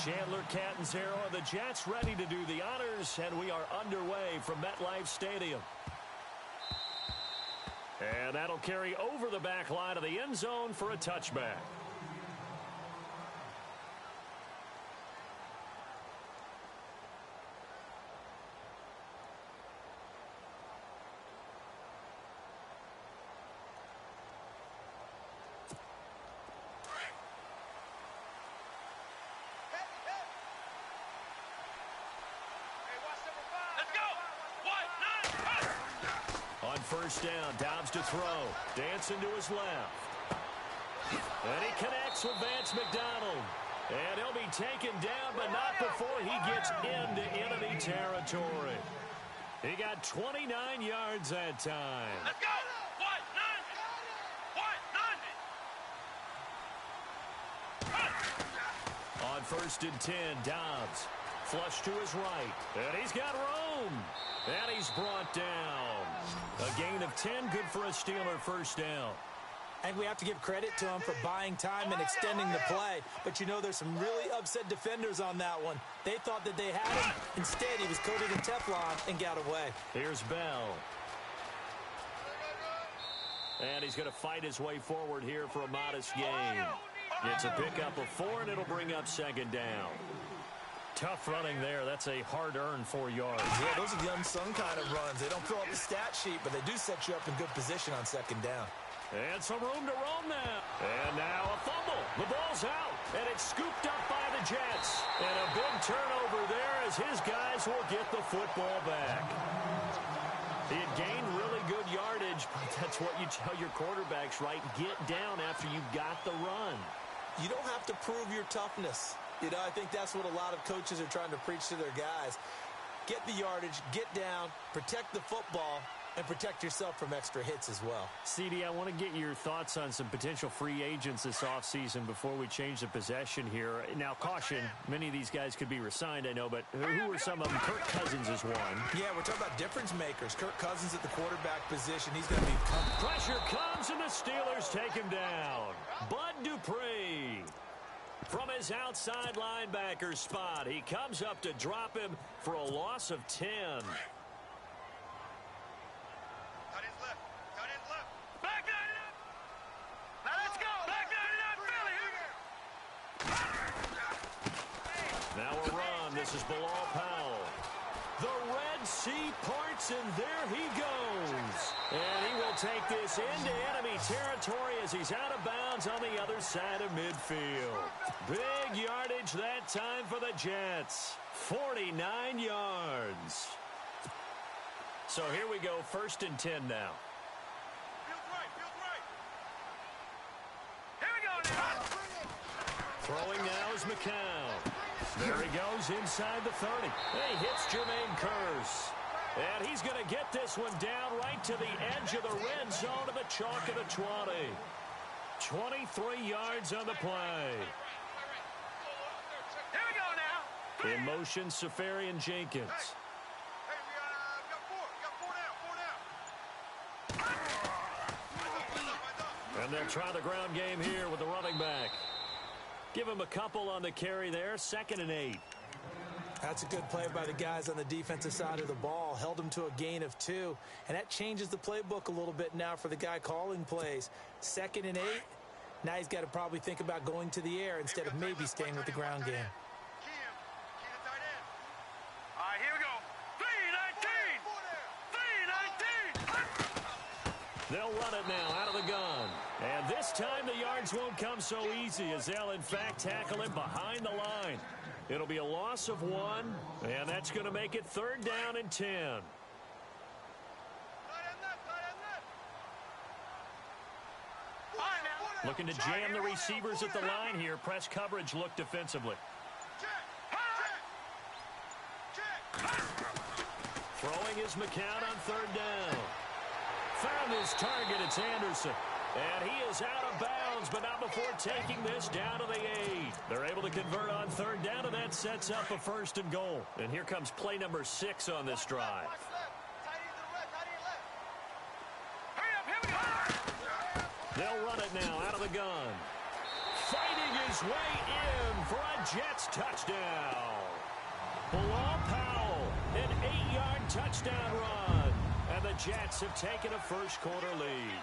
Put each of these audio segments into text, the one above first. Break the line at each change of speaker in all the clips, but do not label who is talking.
Chandler Catanzaro and the Jets ready to do the honors, and we are underway from MetLife Stadium. And that'll carry over the back line of the end zone for a touchback. On first down, Dobbs to throw. Dancing to his left. And he connects with Vance McDonald. And he'll be taken down, but not before he gets into enemy territory. He got 29 yards that time.
Let's go!
On first and 10, Dobbs. Flush to his right. And he's got room. And he's brought down. A gain of 10, good for a Steeler first down.
And we have to give credit to him for buying time and extending the play. But you know, there's some really upset defenders on that one. They thought that they had him. Instead, he was coated in Teflon and got away.
Here's Bell. And he's going to fight his way forward here for a modest gain. It's a pickup of 4, and it'll bring up second down. Tough running there. That's a hard-earned 4 yards.
Yeah, those are the unsung kind of runs. They don't fill up the stat sheet, but they do set you up in good position on second down.
And some room to roam now. And now a fumble. The ball's out, and it's scooped up by the Jets. And a big turnover there as his guys will get the football back. He had gained really good yardage, but that's what you tell your quarterbacks, right? Get down after you got the run.
You don't have to prove your toughness. You know, I think that's what a lot of coaches are trying to preach to their guys. Get the yardage, get down, protect the football, and protect yourself from extra hits as well.
CD, I want to get your thoughts on some potential free agents this offseason before we change the possession here. Now, caution, many of these guys could be re-signed, I know, but who are some of them? Kirk Cousins is one.
Yeah, we're talking about difference makers. Kirk Cousins at the quarterback position. He's going to be...
Pressure comes, and the Steelers take him down. Bud Dupree. From his outside linebacker spot, he comes up to drop him for a loss of 10.
Tight ends left. Tight ends left. Back 99. Now let's go. Back 99 Philly.
Now a run. This is Bilal Powell. The Red Sea parts, and there he goes. And he will take this into enemy territory as he's out of bounds on the other side of midfield. Big yardage that time for the Jets. 49 yards. So here we go, first and 10 now.
Field right. Here we go now.
Throwing now is McCown. There he goes inside the 30. He hits Jermaine Kearse. And he's going to get this one down right to the edge of the red zone of the chalk of the 20. 23 yards on the play.
Here we go now.
In motion, Safarian Jenkins.
Hey, we got 4. We got 4 now.
And they'll try the ground game here with the running back. Give him a couple on the carry there. 2nd and 8.
That's a good play by the guys on the defensive side of the ball. Held him to a gain of 2. And that changes the playbook a little bit now for the guy calling plays. 2nd and 8. Now he's got to probably think about going to the air instead of maybe staying with the ground game.
Key to tight end. All right, here we go. 3-19.
They'll run it now out of the gun. And this time the yards won't come so easy as they'll, in fact, tackle him behind the line. It'll be a loss of 1, and that's going to make it 3rd down and 10. Looking to jam the receivers at the line here. Press coverage look defensively. Throwing is McCown on 3rd down. Found his target. It's Anderson. And he is out of bounds, but not before taking this down to the 8. They're able to convert on 3rd down, and that sets up a 1st and goal. And here comes play number 6 on this drive. They'll run it now out of the gun. Fighting his way in for a Jets touchdown. Bilal Powell, an 8-yard touchdown run. And the Jets have taken a first-quarter lead.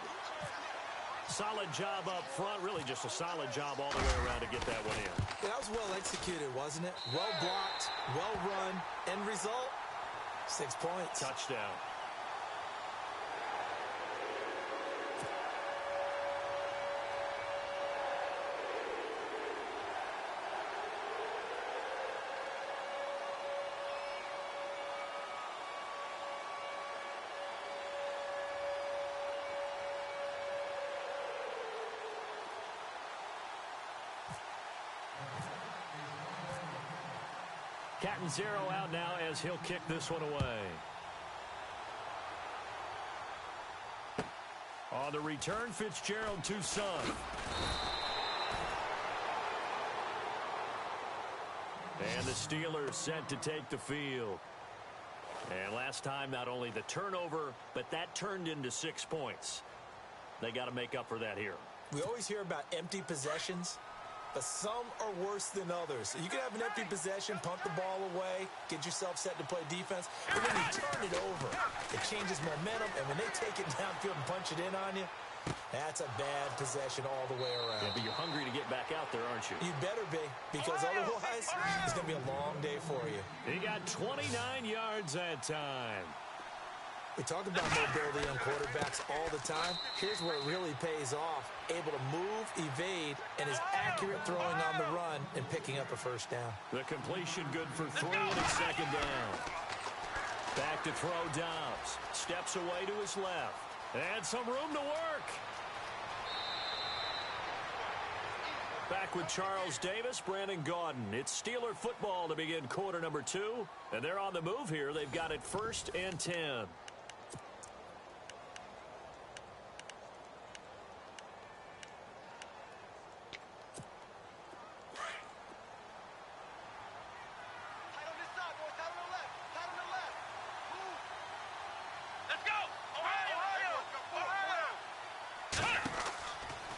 Solid job up front. Really just a solid job all the way around to get that one in.
Yeah, that was well executed, wasn't it? Well blocked, well run. End result, 6 points.
Touchdown. Cat and zero out now as he'll kick this one away. On the return, Fitzgerald to Son. And the Steelers set to take the field. And last time, not only the turnover, but that turned into 6 points. They got to make up for that here.
We always hear about empty possessions, but some are worse than others. You can have an empty possession, punt the ball away, get yourself set to play defense, and then you turn it over. It changes momentum, and when they take it downfield and punch it in on you, that's a bad possession all the way around.
Yeah, but you're hungry to get back out there, aren't you?
You better be, because otherwise, it's going to be a long day for you.
He got 29 yards that time.
We talk about mobility on quarterbacks all the time. Here's where it really pays off. Able to move, evade, and is accurate throwing on the run and picking up a first down.
The completion good for 3 and it's second down. Back to throw Dobbs. Steps away to his left. And some room to work. Back with Charles Davis, Brandon Gaudin. It's Steeler football to begin quarter number 2. And they're on the move here. They've got it 1st and 10.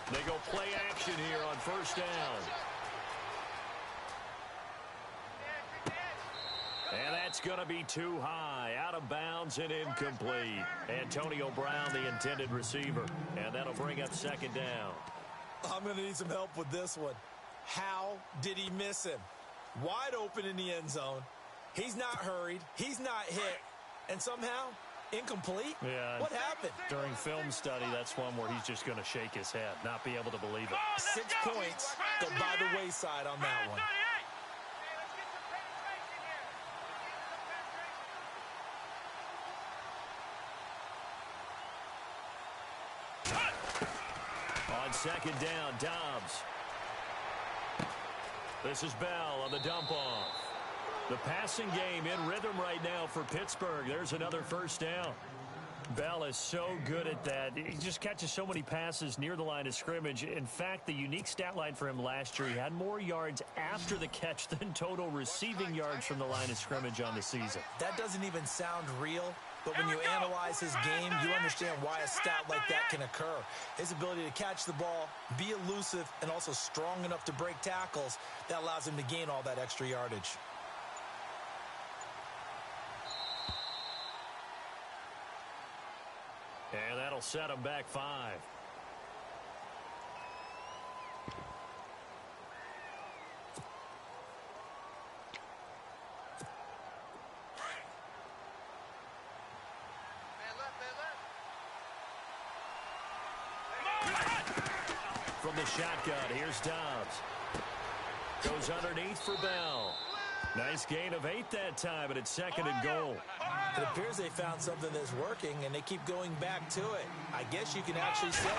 They go play action here on 1st down. And that's going to be too high. Out of bounds and incomplete. Antonio Brown, the intended receiver. And that'll bring up 2nd down.
I'm going to need some help with this one. How did he miss him? Wide open in the end zone. He's not hurried. He's not hit. And somehow, incomplete?
Yeah.
What happened?
During film study, that's one where he's just going to shake his head, not be able to believe it.
6 points go by the wayside on that one. On 2nd down, Dobbs. This is Bell on the dump off. The passing game in rhythm right now for Pittsburgh. There's another 1st down. Bell is so good at that. He just catches so many passes near the line of scrimmage. In fact, the unique stat line for him last year, he had more yards after the catch than total receiving yards from the line of scrimmage on the season. That doesn't even sound real, but when you analyze his game, you understand why a stat like that can occur. His ability to catch the ball, be elusive, and also strong enough to break tackles, that allows him to gain all that extra yardage.
And that'll set him back 5. From the shotgun, here's Dobbs. Goes underneath for Bell. Nice gain of 8 that time, and it's 2nd and goal.
It appears they found something that's working, and they keep going back to it. I guess you can actually say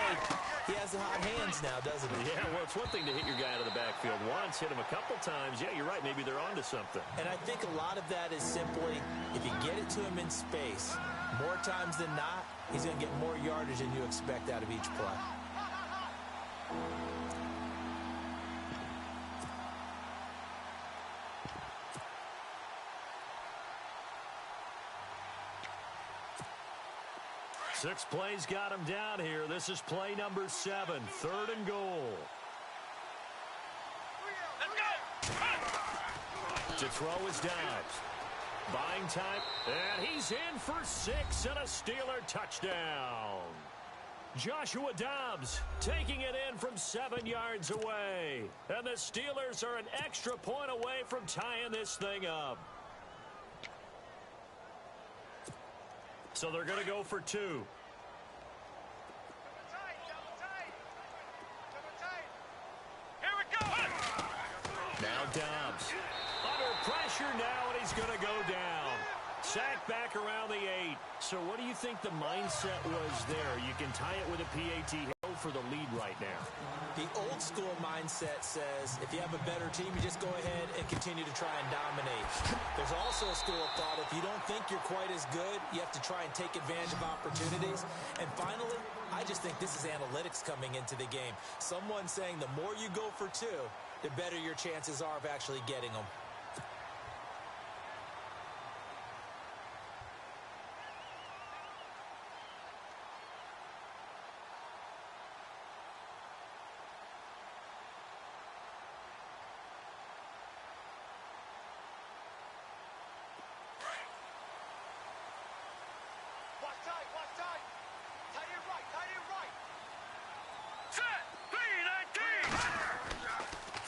he has the hot hands now, doesn't he?
Yeah, well, it's one thing to hit your guy out of the backfield once, hit him a couple times. Yeah, you're right. Maybe they're onto something.
And I think a lot of that is simply, if you get it to him in space, more times than not, he's going to get more yardage than you expect out of each play.
Six plays got him down here. This is play number 7, 3rd and goal.
Let's go!
To throw is Dobbs. Buying time, and he's in for 6 and a Steeler touchdown. Joshua Dobbs taking it in from 7 yards away. And the Steelers are an extra point away from tying this thing up. So they're going to go for 2.
Here we go.
Now Dobbs. Under pressure now, and he's going to go down. Sacked back around the 8. So what do you think the mindset was there? You can tie it with a PAT for the lead right now.
The old school mindset says if you have a better team, you just go ahead and continue to try and dominate. There's also a school of thought, if you don't think you're quite as good, you have to try and take advantage of opportunities. And finally, I just think this is analytics coming into the game. Someone saying the more you go for 2, the better your chances are of actually getting them.
Watch tight. Tight it right. Set.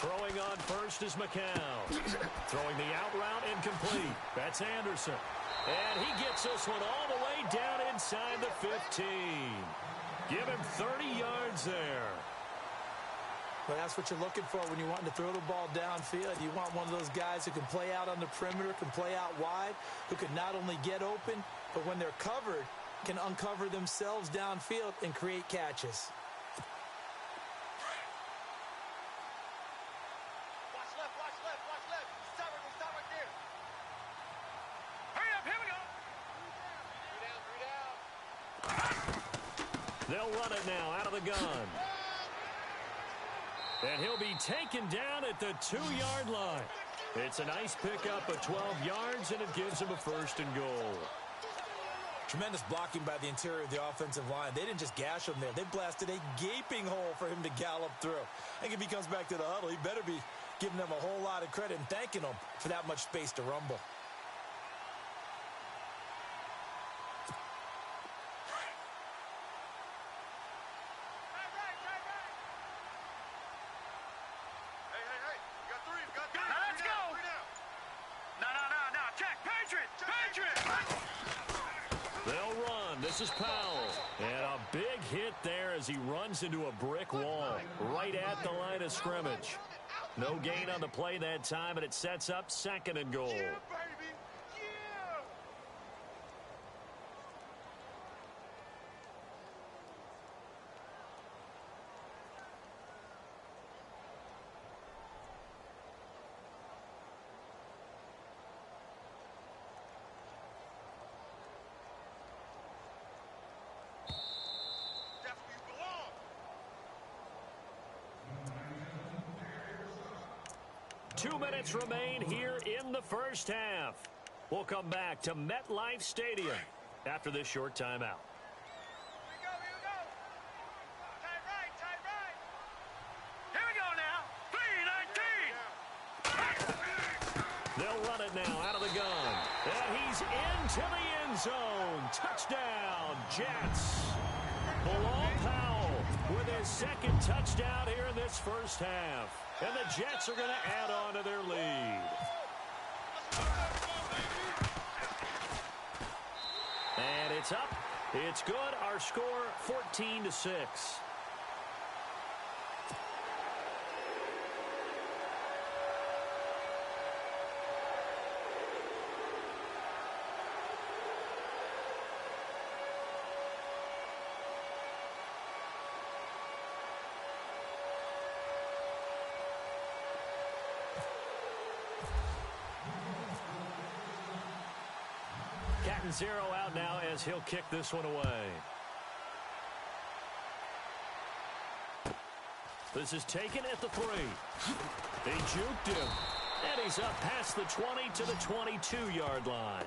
Throwing on first is McCown. Throwing the out route incomplete. That's Anderson. And he gets this one all the way down inside the 15. Give him 30 yards there.
Well, that's what you're looking for when you're wanting to throw the ball downfield. You want one of those guys who can play out on the perimeter, can play out wide, who can not only get open, but when they're covered, can uncover themselves downfield and create catches.
Watch left. Stop right there. Hurry up, here we go. 3 down.
They'll run it now out of the gun. And he'll be taken down at the 2-yard line. It's a nice pickup of 12 yards, and it gives him a 1st and goal.
Tremendous blocking by the interior of the offensive line. They didn't just gash him there. They blasted a gaping hole for him to gallop through. I think if he comes back to the huddle, he better be giving them a whole lot of credit and thanking them for that much space to rumble.
Hey. You got 3. Now let's go. 3 down. No. Check. Patriot.
They'll run. This is Powell. And a big hit there as he runs into a brick wall right at the line of scrimmage. No gain on the play that time, and it sets up 2nd and goal.
Yeah, baby. Yeah. That's where you belong.
2 minutes remain here in the first half. We'll come back to MetLife Stadium after this short timeout.
Here we go. Tight right. Here we go now. 3-19.
They'll run it now out of the gun. And he's into the end zone. Touchdown, Jets. Bilal Powell with his 2nd touchdown here in this first half. And the Jets are going to add on to their lead. And it's up. It's good. Our score, 14-6. Cat and 0 out now as he'll kick this one away. This is taken at the 3. They juked him. And he's up past the 20 to the 22-yard line.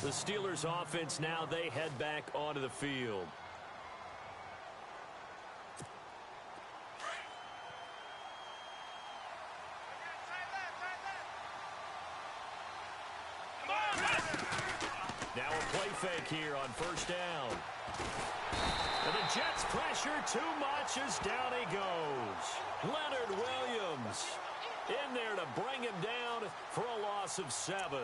The Steelers offense now, they head back onto the field. Now a play fake here on first down. And the Jets pressure too much as down he goes. Leonard Williams in there to bring him down for a loss of 7.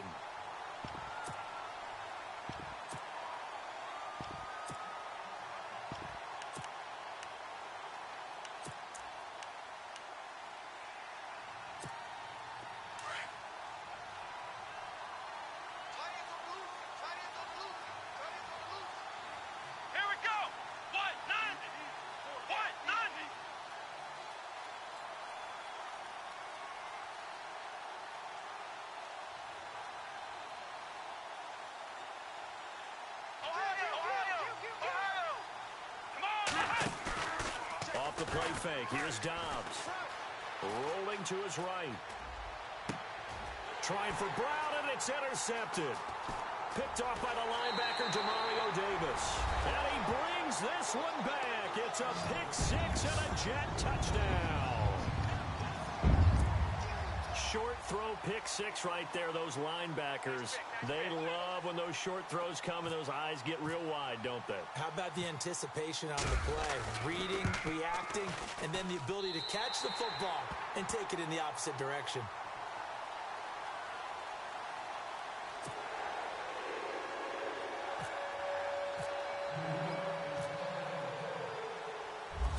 The play fake. Here's Dobbs. Rolling to his right. Trying for Brown, and it's intercepted. Picked off by the linebacker, Demario Davis. And he brings this one back. It's a pick 6 and a Jet touchdown. Short throw, pick 6 right there. Those linebackers, they love when those short throws come and those eyes get real wide, don't they?
How about the anticipation on the play? Reading, reacting, and then the ability to catch the football and take it in the opposite direction.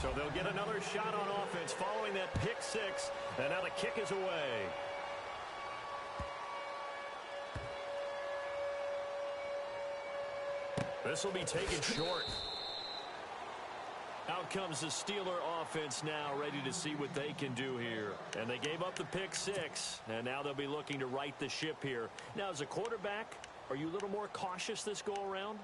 So they'll get another shot on offense following that pick 6, and now the kick is away. This will be taken short. Out comes the Steeler offense now, ready to see what they can do here. And they gave up the pick 6, and now they'll be looking to right the ship here. Now, as a quarterback, are you a little more cautious this go-around?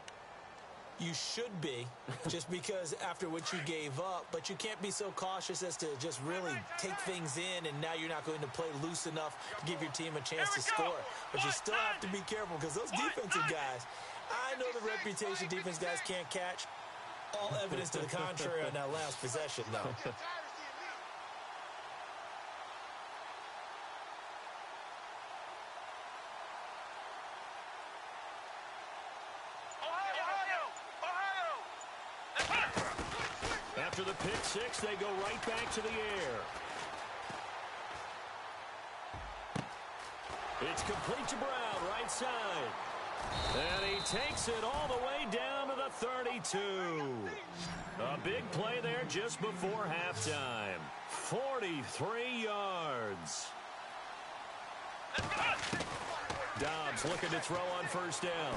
You should be, just because after what you gave up, but you can't be so cautious as to just really take things in, and now you're not going to play loose enough to give your team a chance to score. But you still have to be careful because those defensive guys, I know the reputation defense guys can't catch. All evidence to the contrary on that last possession, though.
After the pick 6, they go right back to the air. It's complete to Brown, right side. And he takes it all the way down to the 32. A big play there just before halftime. 43 yards. Dobbs looking to throw on first down.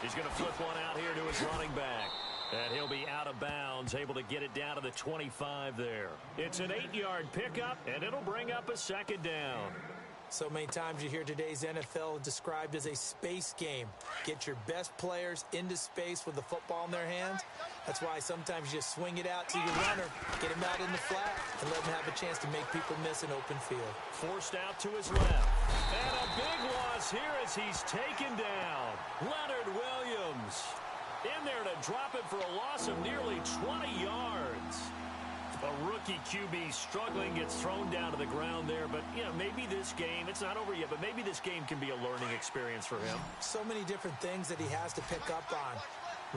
He's going to flip one out here to his running back. And he'll be out of bounds, able to get it down to the 25 there. It's an 8-yard pickup, and it'll bring up a second down.
So many times you hear today's NFL described as a space game. Get your best players into space with the football in their hands. That's why sometimes you just swing it out to your runner, get him out in the flat, and let him have a chance to make people miss an open field.
Forced out to his left. And a big loss here as he's taken down. Leonard Williams in there to drop it for a loss of nearly 20 yards. A rookie QB struggling, gets thrown down to the ground there. But, you know, maybe this game, it's not over yet, but maybe this game can be a learning experience for him.
So many different things that he has to pick up on.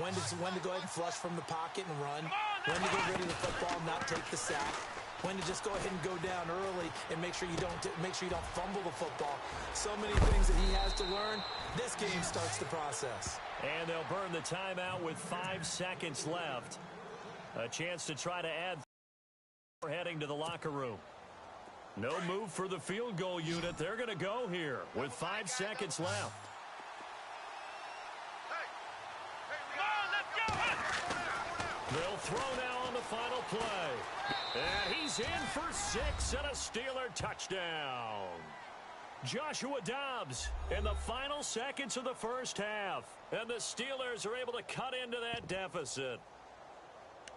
When to go ahead and flush from the pocket and run. When to get rid of the football and not take the sack. When to just go ahead and go down early and make sure you don't fumble the football. So many things that he has to learn. This game starts the process.
And they'll burn the timeout with 5 seconds left. A chance to try to add. We're heading to the locker room. No move for the field goal unit. They're going to go here with 5 seconds left. They'll throw now on the final play. And he's in for 6 and a Steeler touchdown. Joshua Dobbs in the final seconds of the first half. And the Steelers are able to cut into that deficit.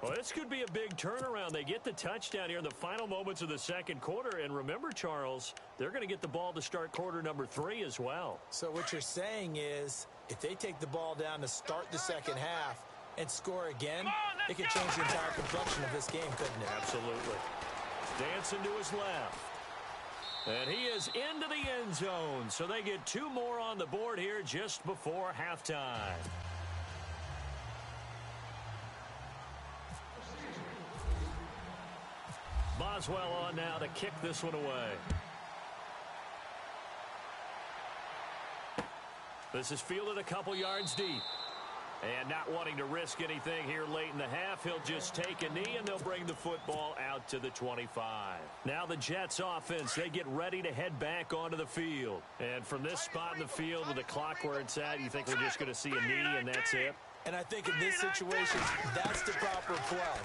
Well, this could be a big turnaround. They get the touchdown here in the final moments of the second quarter. And remember, Charles, they're going to get the ball to start quarter number 3 as well.
So what you're saying is if they take the ball down to start the second half and score again, it could change the entire complexion of this game, couldn't it?
Absolutely. Dancing to his left. And he is into the end zone, so they get 2 more on the board here just before halftime. Boswell on now to kick this one away. This is fielded a couple yards deep. And not wanting to risk anything here late in the half, he'll just take a knee, and they'll bring the football out to the 25. Now the Jets offense, they get ready to head back onto the field. And from this spot in the field with the clock where it's at, you think we're just going to see a knee and that's it?
And I think in this situation, that's the proper play.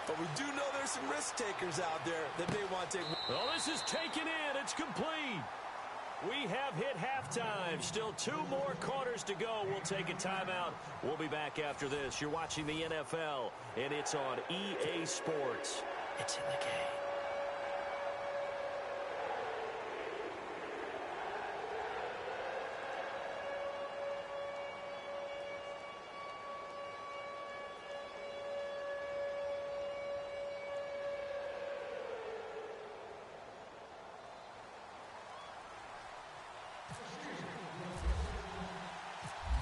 But we do know there's some risk takers out there that may want to take.
Well, this is taken in. It's complete. We have hit halftime. Still 2 more quarters to go. We'll take a timeout. We'll be back after this. You're watching the NFL, and it's on EA Sports. It's in the game.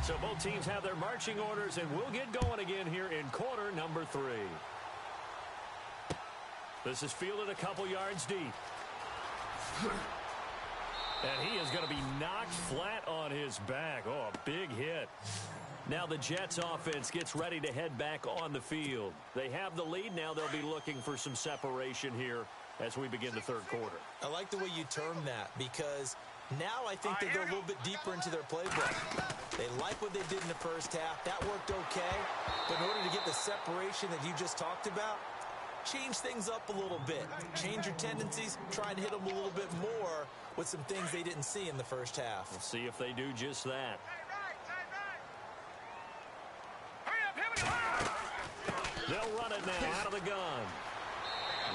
So both teams have their marching orders, and we'll get going again here in quarter number 3. This is fielded a couple yards deep. And he is going to be knocked flat on his back. Oh, a big hit. Now the Jets offense gets ready to head back on the field. They have the lead. Now they'll be looking for some separation here as we begin the third quarter.
I like the way you term that, because now I think they go a little bit deeper into their playbook. They like what they did in the first half. That worked okay. But in order to get the separation that you just talked about, change things up a little bit. Change your tendencies. Try and hit them a little bit more with some things they didn't see in the first half.
We'll see if they do just that. They'll run it now out of the gun.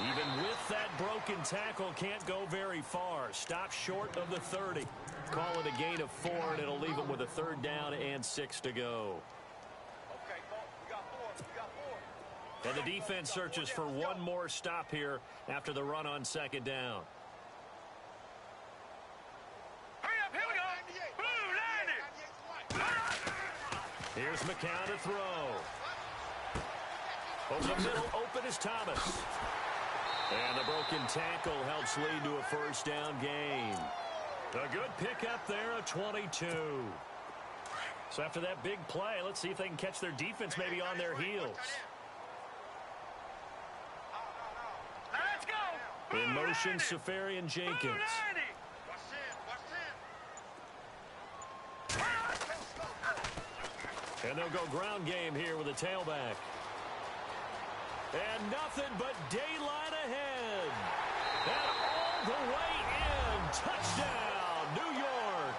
Even with that broken tackle, can't go very far. Stop short of the 30. Call it a gain of 4, and it'll leave them with a 3rd down and 6 to go.
Okay, we got 4.
And the defense searches for one more stop here after the run on 2nd down.
Hurry up, here we go. Blue, 90.
Here's McCown to throw. Over the middle, open is Thomas. And the broken tackle helps lead to a 1st down gain. A good pickup there, a 22. So after that big play, let's see if they can catch their defense maybe on their heels.
Let's go.
In motion, Safarian Jenkins. And they'll go ground game here with a tailback. And nothing but daylight ahead. And all the way in. Touchdown, New York.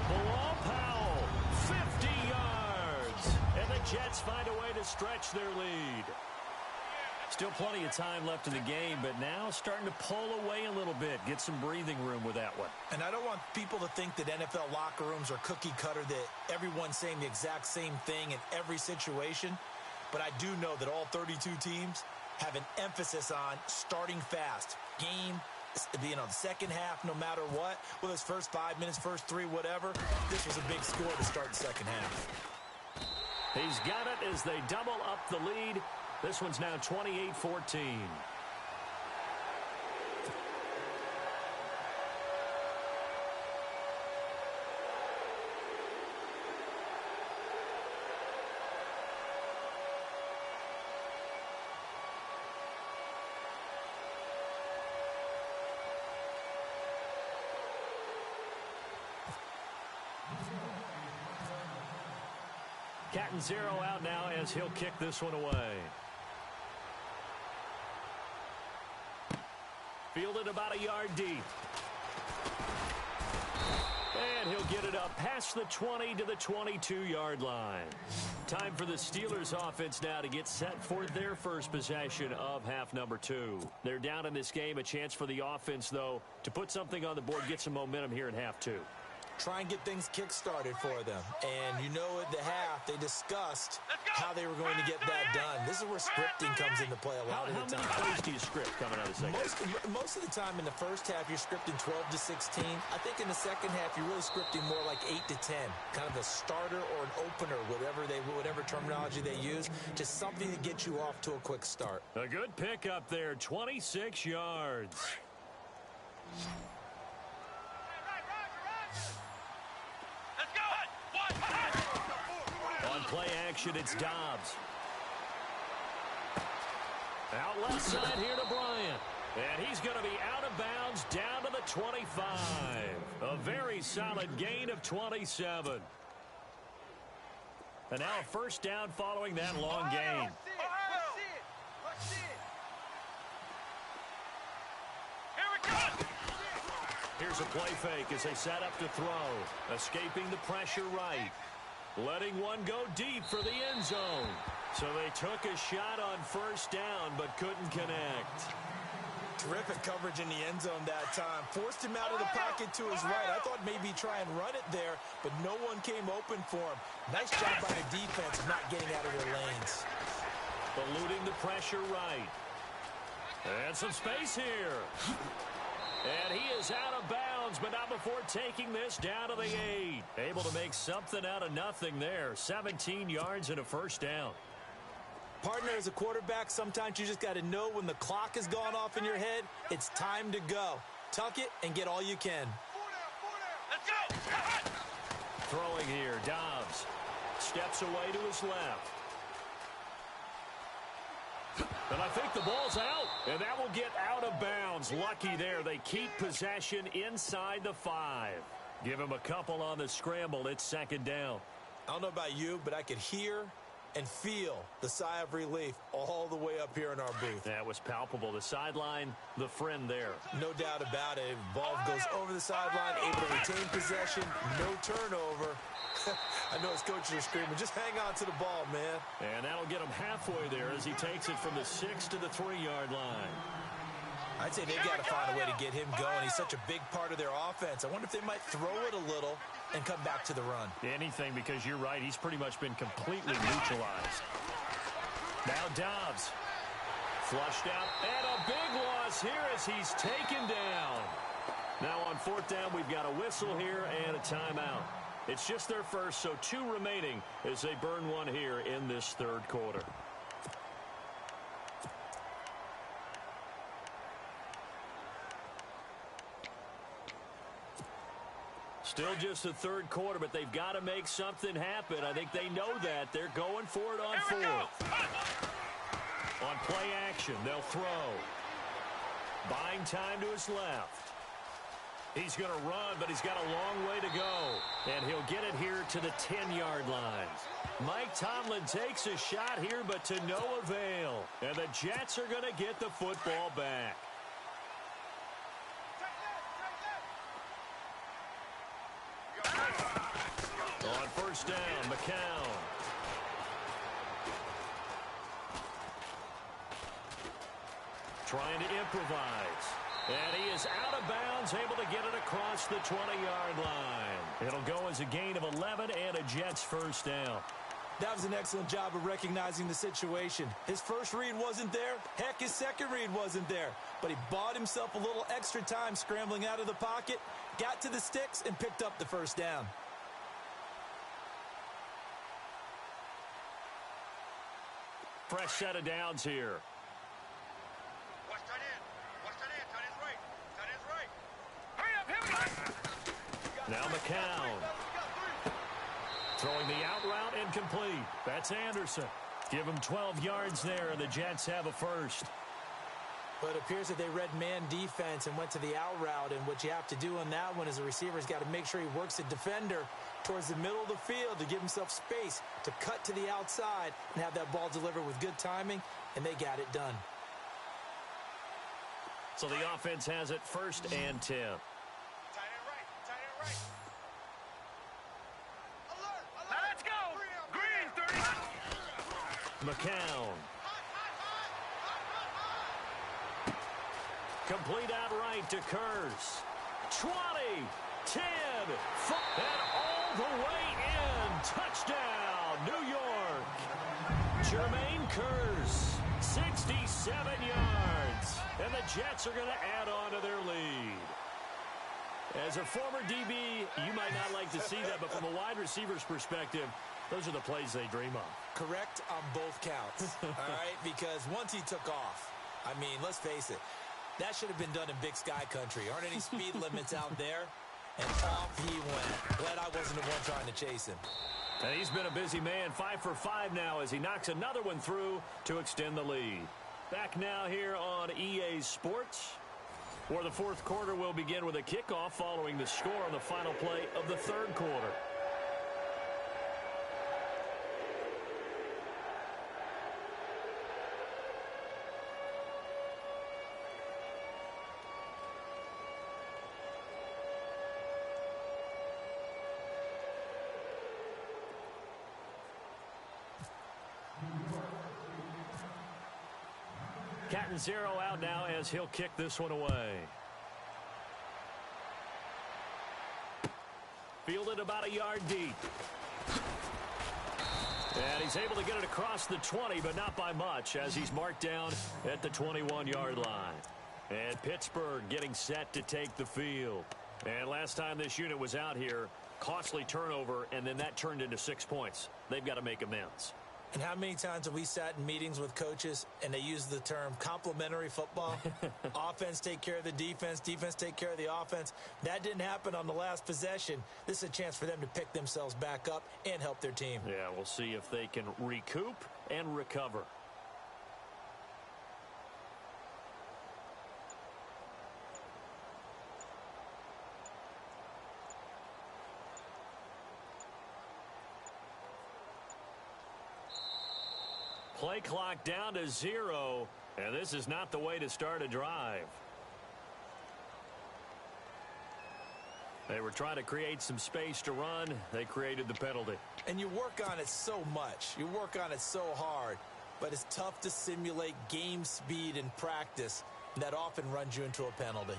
Bilal Powell, 50 yards. And the Jets find a way to stretch their lead. Still plenty of time left in the game, but now starting to pull away a little bit. Get some breathing room with that one.
And I don't want people to think that NFL locker rooms are cookie cutter, that everyone's saying the exact same thing in every situation. But I do know that all 32 teams have an emphasis on starting fast. Game, the second half, no matter what, whether it's first 5 minutes, first 3, whatever, this was a big score to start the second half.
He's got it as they double up the lead. This one's now 28-14. Cat and 0 out now as he'll kick this one away. Fielded about a yard deep. And he'll get it up past the 20 to the 22-yard line. Time for the Steelers offense now to get set for their first possession of half number 2. They're down in this game. A chance for the offense, though, to put something on the board, get some momentum here in half 2.
try and get things kick-started for them. And you know at the half, they discussed how they were going to get that done. This is where scripting comes into play a lot of the time.
How many plays do you script coming out of the second?
Most of the time in the first half, you're scripting 12 to 16. I think in the second half, you're really scripting more like 8 to 10. Kind of a starter or an opener, whatever terminology they use. Just something to get you off to a quick start.
A good pickup there, 26 yards. On play action, it's Dobbs. Out left side here to Bryant. And he's going to be out of bounds down to the 25. A very solid gain of 27. And now a first down following that long gain. Here's a play fake as they set up to throw. Escaping the pressure right. Letting one go deep for the end zone. So they took a shot on first down but couldn't connect.
Terrific coverage in the end zone that time. Forced him out of the pocket to his right. I thought maybe try and run it there, but no one came open for him. Nice job by the defense of not getting out of their lanes.
Eluding the pressure right. And some space here. And he is out of bounds, but not before taking this down to the 8. Able to make something out of nothing there. 17 yards and a first down.
Partner, as a quarterback, sometimes you just got to know when the clock has gone off in your head, it's time to go. Tuck it and get all you can.
Let's go!
Throwing here, Dobbs. Steps away to his left. And I think the ball's out. And that will get out of bounds. Lucky there. They keep possession inside the 5. Give him a couple on the scramble. It's second down.
I don't know about you, but I could hear and feel the sigh of relief all the way up here in our booth.
That was palpable. The sideline, the friend there.
No doubt about it. Ball goes over the sideline, able to retain possession, no turnover. I know his coaches are screaming, just hang on to the ball, man.
And that'll get him halfway there as he takes it from the 6 to the 3-yard line.
I'd say they've got to find a way to get him going. He's such a big part of their offense. I wonder if they might throw it a little and come back to the run.
Anything, because you're right. He's pretty much been completely neutralized. Now Dobbs. Flushed out. And a big loss here as he's taken down. Now on fourth down, we've got a whistle here and a timeout. It's just their first, so 2 remaining as they burn one here in this third quarter. Still just the third quarter, but they've got to make something happen. I think they know that. They're going for it on fourth. On play action, they'll throw. Buying time to his left. He's going to run, but he's got a long way to go. And he'll get it here to the 10-yard line. Mike Tomlin takes a shot here, but to no avail. And the Jets are going to get the football back. On first down, McCown. Trying to improvise. And he is out of bounds, able to get it across the 20-yard line. It'll go as a gain of 11 and a Jets first down.
That was an excellent job of recognizing the situation. His first read wasn't there. Heck, his second read wasn't there. But he bought himself a little extra time scrambling out of the pocket, got to the sticks, and picked up the first down.
Fresh set of downs here.
Watch tight end. Watch tight end. Tight end's right. Tight end's right. Hurry up. Here we go.
Now McCown. Throwing the out route incomplete. That's Anderson. Give him 12 yards there, and the Jets have a first.
But it appears that they read man defense and went to the out route, and what you have to do on that one is a receiver's got to make sure he works the defender towards the middle of the field to give himself space to cut to the outside and have that ball delivered with good timing, and they got it done.
So the offense has it first and 10.
Tight end right. Tight end right. Alert. Alert.
Now let's go. Green 30.
McCown. Complete outright to Kurz. 20. 10, 5, and all the way in. Touchdown, New York. Jermaine Kearse, 67 yards. And the Jets are going to add on to their lead. As a former DB, you might not like to see that, but from a wide receiver's perspective, those are the plays they dream of.
Correct on both counts, all right? Because once he took off, I mean, let's face it, that should have been done in Big Sky country. Aren't any speed limits out there? And off he went. Glad I wasn't the one trying to chase him.
And he's been a busy man, 5 for 5 now as he knocks another one through to extend the lead. Back now here on EA Sports, where the fourth quarter will begin with a kickoff following the score on the final play of the third quarter. Cat and zero out now as he'll kick this one away. Fielded about a yard deep. And he's able to get it across the 20, but not by much, as he's marked down at the 21-yard line. And Pittsburgh getting set to take the field. And last time this unit was out here, costly turnover, and then that turned into 6 points. They've got to make amends.
And how many times have we sat in meetings with coaches and they use the term complementary football? Offense take care of the defense, defense take care of the offense. That didn't happen on the last possession. This is a chance for them to pick themselves back up and help their team.
Yeah, we'll see if they can recoup and recover. Play clock down to 0, and this is not the way to start a drive. They were trying to create some space to run. They created the penalty.
And you work on it so much. You work on it so hard. But it's tough to simulate game speed in practice. And that often runs you into a penalty.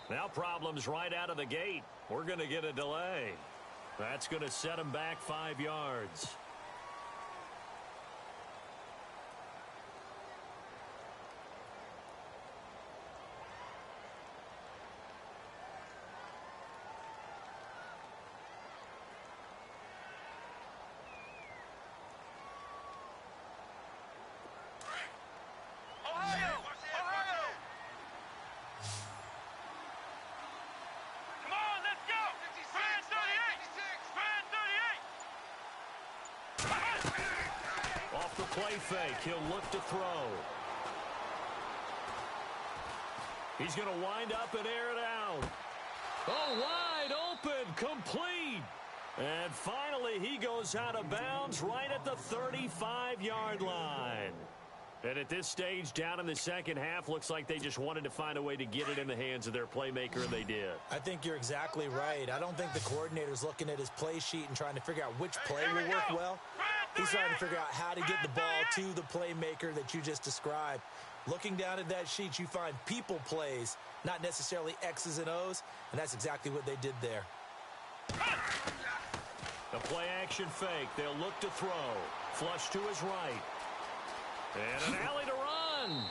Now problems right out of the gate. We're going to get a delay. That's going to set him back 5 yards. Play fake. He'll look to throw. He's going to wind up and air it out. Oh, wide open, complete. And finally, he goes out of bounds right at the 35-yard line. And at this stage, down in the second half, looks like they just wanted to find a way to get it in the hands of their playmaker, and they did.
I think you're exactly right. I don't think the coordinator's looking at his play sheet and trying to figure out which play will work well. He's trying to figure out how to get the ball to the playmaker that you just described. Looking down at that sheet, you find people plays, not necessarily X's and O's, and that's exactly what they did there.
The play-action fake. They'll look to throw. Flush to his right. And an alley to run.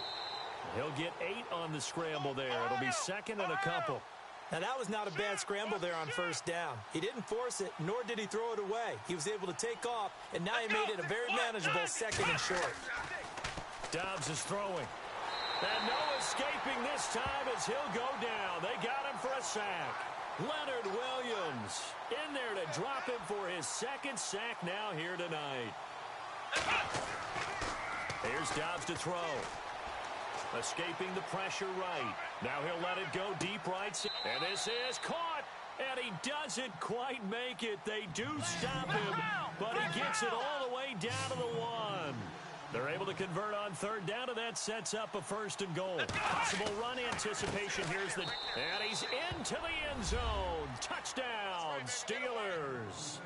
He'll get 8 on the scramble there. It'll be second and a couple.
Now, that was not a bad scramble there on first down. He didn't force it, nor did he throw it away. He was able to take off, and now he made it a very manageable second and short.
Dobbs is throwing. And no escaping this time as he'll go down. They got him for a sack. Leonard Williams in there to drop him for his second sack now here tonight. Here's Dobbs to throw. Escaping the pressure right. Now he'll let it go deep right. And this is caught. And he doesn't quite make it. They do stop him, but he gets it all the way down to the 1. They're able to convert on third down, and that sets up a 1st and goal. Possible run anticipation. And he's into the end zone. Touchdown, Steelers.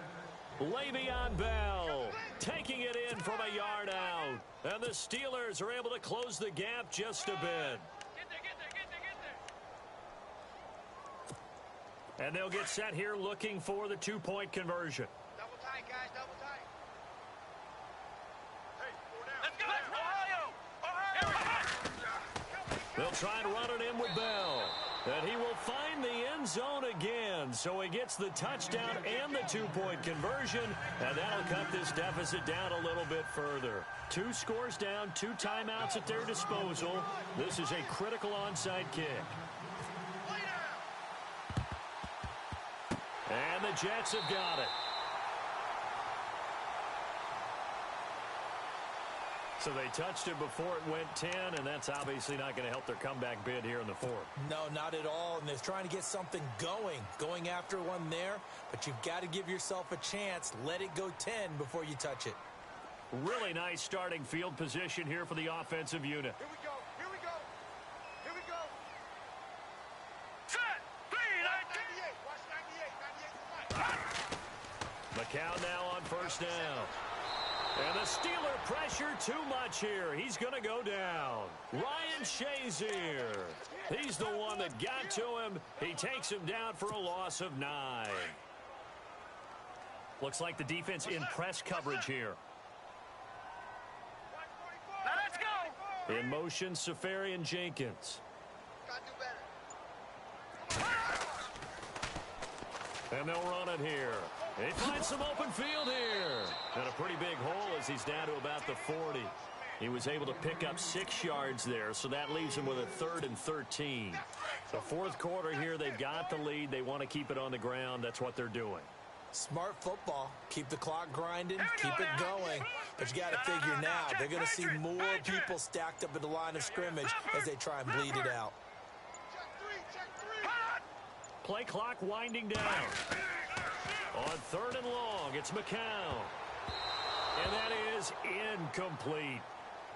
Le'Veon Bell taking it in from a yard out. And the Steelers are able to close the gap just a bit. And they'll get set here looking for the 2-point conversion.
Double tight, guys, double tight. Hey, 4 down.
Let's go. Ohio.
They'll try and run it in with Bell. And he will find the end zone again. So he gets the touchdown and the 2-point conversion. And that'll cut this deficit down a little bit further. 2 scores down, 2 timeouts at their disposal. This is a critical onside kick. And the Jets have got it. So they touched it before it went 10, and that's obviously not going to help their comeback bid here in the 4th.
No, not at all. And they're trying to get something going after one there. But you've got to give yourself a chance. Let it go 10 before you touch it.
Really nice starting field position here for the offensive unit.
Here we go, here we go, here we go.
Set.
Watch 98, watch 98, 98 to Mike.
McCown now on 1st down. And the Steeler pressure too much here. He's going to go down. Ryan Shazier. He's the one that got to him. He takes him down for a loss of 9. Looks like the defense in press coverage here.
Now let's go.
In motion, Safarian Jenkins.
Gotta do better.
And they'll run it here. They find some open field here. And a pretty big hole as he's down to about the 40. He was able to pick up 6 yards there, so that leaves him with a 3rd and 13. The 4th quarter here, they've got the lead. They want to keep it on the ground. That's what they're doing.
Smart football. Keep the clock grinding. Keep it going. But you got to figure now, they're going to see more people stacked up at the line of scrimmage as they try and bleed it out.
Check 3.
Play clock winding down. On 3rd and long, it's McCown. And that is incomplete.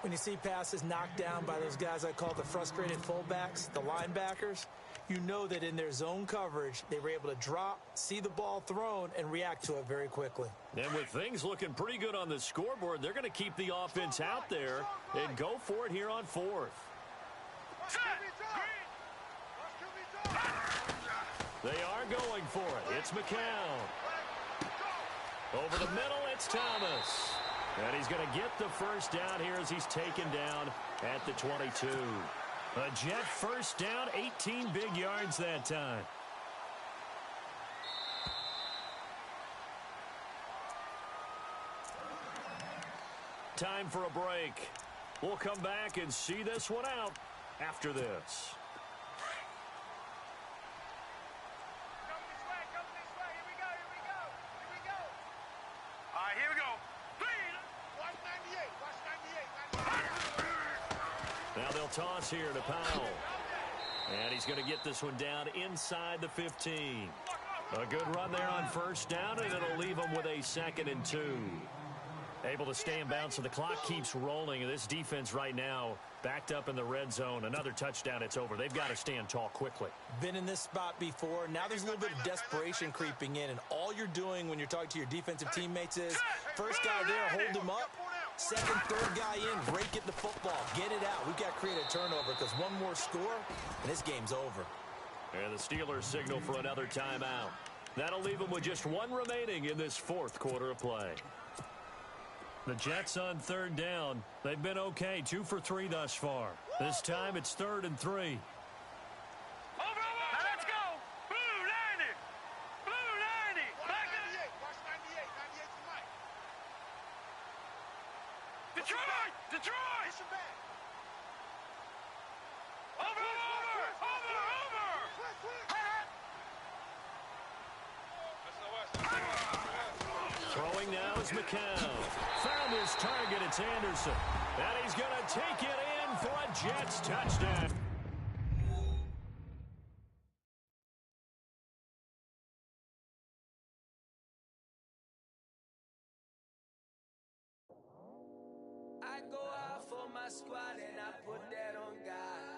When you see passes knocked down by those guys I call the frustrated fullbacks, the linebackers, you know that in their zone coverage, they were able to drop, see the ball thrown, and react to it very quickly.
And with things looking pretty good on the scoreboard, they're going to keep the offense out there and go for it here on 4th. They are going for it. It's McCown. Over the middle, it's Thomas. And he's going to get the 1st down here as he's taken down at the 22. A Jet 1st down, 18 big yards that time. Time for a break. We'll come back and see this one out after this. Now they'll toss here to Powell. And he's going to get this one down inside the 15. A good run there on 1st down, and it'll leave him with a 2nd and 2. Able to stay in bounds, so the clock keeps rolling. And this defense right now backed up in the red zone. Another touchdown, it's over. They've got to stand tall quickly.
Been in this spot before. Now there's a little bit of desperation creeping in. And all you're doing when you're talking to your defensive teammates is, first guy there, hold him up. 2nd, 3rd guy in, break it the football. Get it out. We've got to create a turnover because one more score, and this game's over.
And the Steelers signal for another timeout. That'll leave them with just 1 remaining in this 4th quarter of play. The Jets on 3rd down. They've been okay, 2 for 3 thus far. This time it's 3rd and 3.
Now let's go. Blue 90. Blue 90. Back in.
Watch 98, 98 to Mike.
Detroit. Detroit.
Push him back.
Over.
Throwing now is McCown. Found his target, it's Anderson. And he's going to take it in for a Jets touchdown.
my squad and I put that on God.